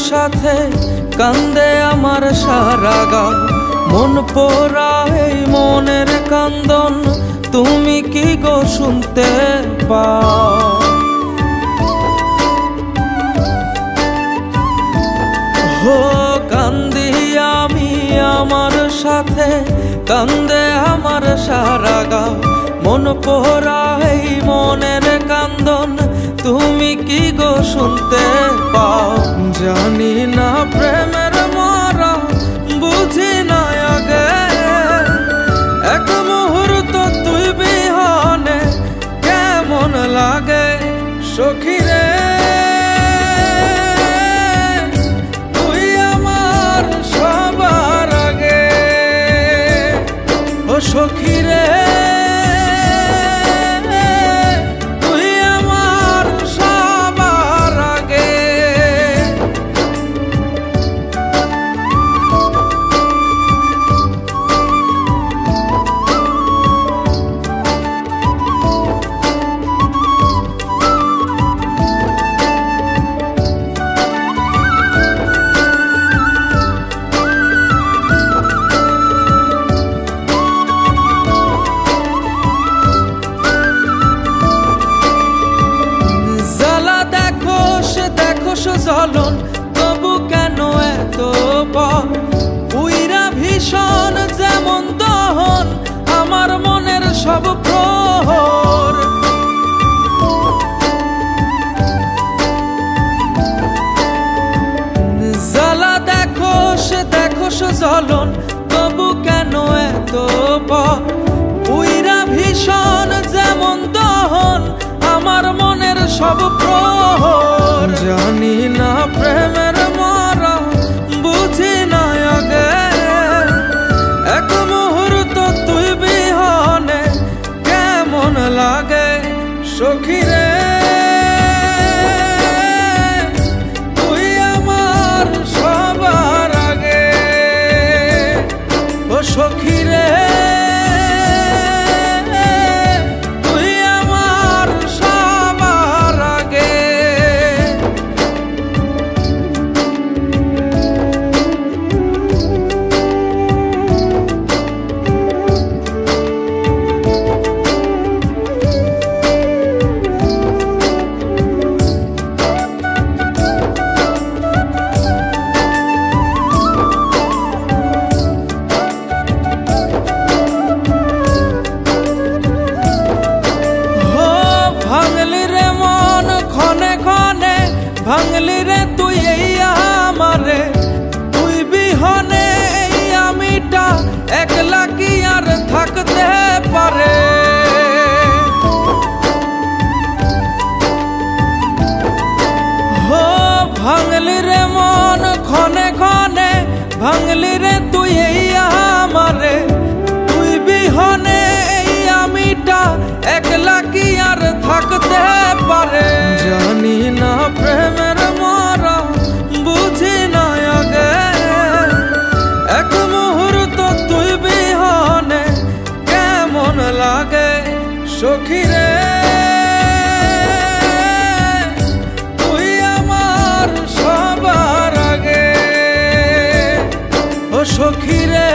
সাথে কান্দে আমার সারা গাও, মন পোড়ায় মনের কান্দন তুমি কি গো শুনতে পাও? হো কান্দি আমি আমার সাথে কান্দে আমার সারা গাও, মন পোড়ায় মনের কান্দন তুমি কি গো শুনতে পাও? জানি না প্রেমের মরা বুঝি না আগে, এক মুহূর্ত তুই বিহনে কেমন লাগে সখী রে, তুই আমার সবার আগে। ও সখী রে জ্বলন তবু কেন এত পুইরা ভীষণ যেমন দহন আমার মনের সব প্রহর। জ্বালা দেখো সে জ্বলন তবু কেন এত পুইরা ভীষণ যেমন দহন আমার মনের সব প্রহর। জানি না প্রেমের মরা বুঝি না আগে, এক মুহূর্ত তুই বিহনে কেমন লাগে সখী রে, তুই আমার সবার আগে। ও সখী রে ভাঙলি রে তুই এই আমারে, তুই বিহনে এই আমিটা একলা কি আর থাকতে পারে? হো ভাঙলি রে মন ক্ষণে ক্ষণে, ভাঙলি রে তুই এই আমারে, তুই বিহনে এই আমিটা একলা কি আর থাকতে পারে? জানি না প্রেমের মরা বুঝি না আগে, এক মুহূর্ত তুই বিহনে কেমন লাগে সখী রে, তুই আমার সবার আগে। ও সখী রে